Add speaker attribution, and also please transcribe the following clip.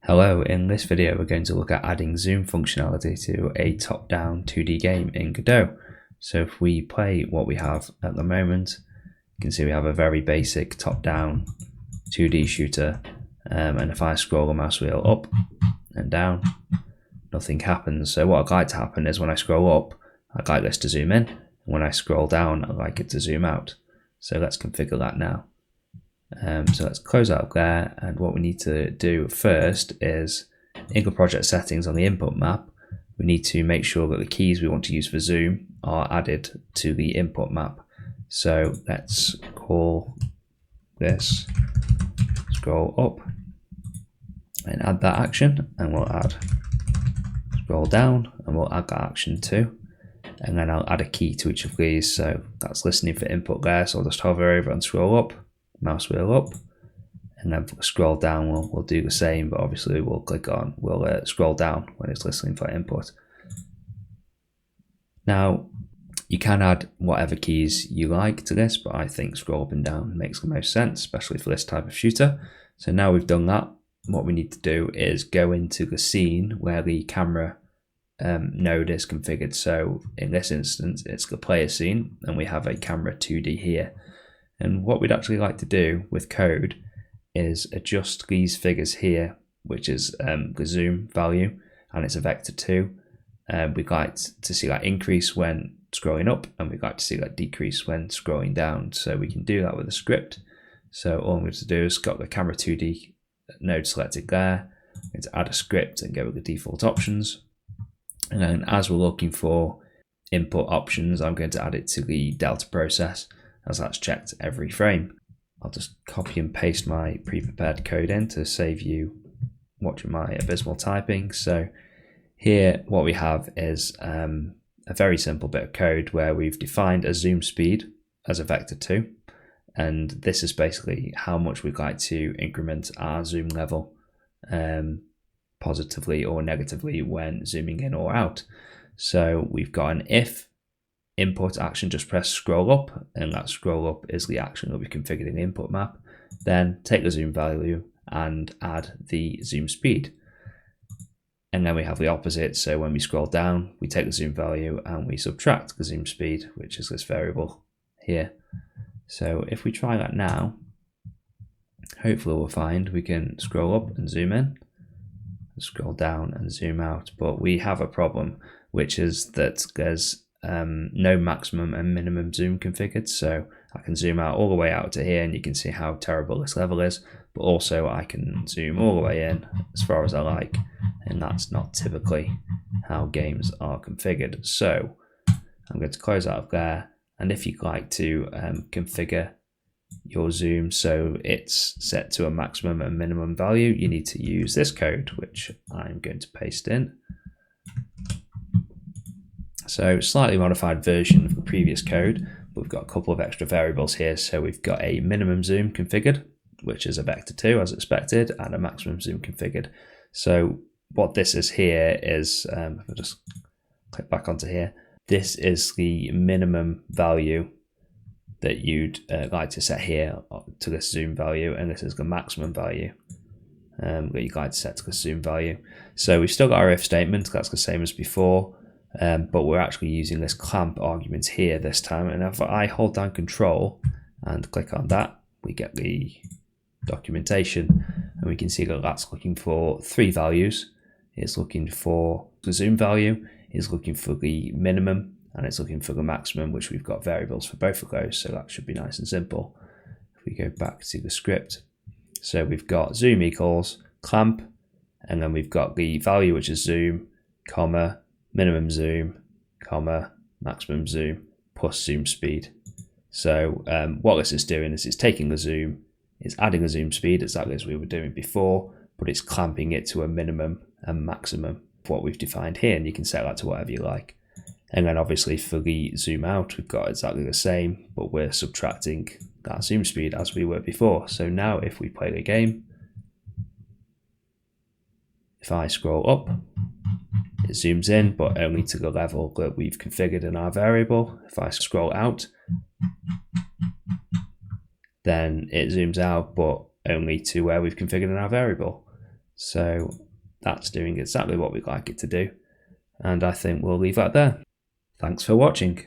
Speaker 1: Hello, in this video we're going to look at adding zoom functionality to a top-down 2D game in Godot. So if we play what we have at the moment, you can see we have a very basic top-down 2D shooter, and if I scroll the mouse wheel up and down, nothing happens. So what I'd like to happen is when I scroll up, I'd like this to zoom in, and when I scroll down, I'd like it to zoom out. So let's configure that now. So let's close out there, and what we need to do first is in the project settings on the input map, we need to make sure that the keys we want to use for zoom are added to the input map. So let's call this scroll up and add that action, and we'll add scroll down and we'll add that action too, and then I'll add a key to each of these. So that's listening for input there, so I'll just hover over and scroll up, mouse wheel up, and then scroll down we'll do the same, but obviously we'll scroll down when it's listening for input. Now you can add whatever keys you like to this, but I think scroll up and down makes the most sense, especially for this type of shooter. So now we've done that, what we need to do is go into the scene where the camera node is configured. So in this instance it's the player scene, and we have a camera 2D here. And what we'd actually like to do with code is adjust these figures here, which is the zoom value, and it's a vector2. We'd like to see that increase when scrolling up, and we'd like to see that decrease when scrolling down. So we can do that with a script. So all I'm going to do is got the camera 2D node selected there. I'm going to add a script and go with the default options. And then as we're looking for input options, I'm going to add it to the delta process, as that's checked every frame. I'll just copy and paste my pre-prepared code in to save you watching my abysmal typing. So here what we have is a very simple bit of code where we've defined a zoom speed as a vector2, and this is basically how much we'd like to increment our zoom level positively or negatively when zooming in or out. So we've got an if input action, just press scroll up, and that scroll up is the action that we configured in the input map. Then take the zoom value and add the zoom speed. And then we have the opposite. So when we scroll down, we take the zoom value and we subtract the zoom speed, which is this variable here. So if we try that now, hopefully we'll find we can scroll up and zoom in, scroll down and zoom out. But we have a problem, which is that there's no maximum and minimum zoom configured. So I can zoom out all the way out to here, and you can see how terrible this level is, but also I can zoom all the way in as far as I like, and that's not typically how games are configured. So I'm going to close out of there, and if you'd like to configure your zoom so it's set to a maximum and minimum value, you need to use this code, which I'm going to paste in. So slightly modified version of the previous code, but we've got a couple of extra variables here. So we've got a minimum zoom configured, which is a vector2 as expected, and a maximum zoom configured. So what this is here is, if I just click back onto here, this is the minimum value that you'd like to set here to this zoom value, and this is the maximum value that you'd like to set to the zoom value. So we've still got our if statement, that's the same as before. But we're actually using this clamp argument here this time, and if I hold down Control and click on that, we get the documentation, and we can see that that's looking for three values. It's looking for the zoom value, it's looking for the minimum, and it's looking for the maximum, which we've got variables for both of those, so that should be nice and simple. If we go back to the script, so we've got zoom equals clamp, and then we've got the value, which is zoom, comma, minimum zoom, comma, maximum zoom, plus zoom speed. So what this is doing is it's taking the zoom, it's adding a zoom speed exactly as we were doing before, but it's clamping it to a minimum and maximum of what we've defined here, and you can set that to whatever you like. And then obviously for the zoom out, we've got exactly the same, but we're subtracting that zoom speed as we were before. So now if we play the game, if I scroll up, it zooms in, but only to the level that we've configured in our variable. If I scroll out, then it zooms out, but only to where we've configured in our variable. So that's doing exactly what we'd like it to do. And I think we'll leave that there. Thanks for watching.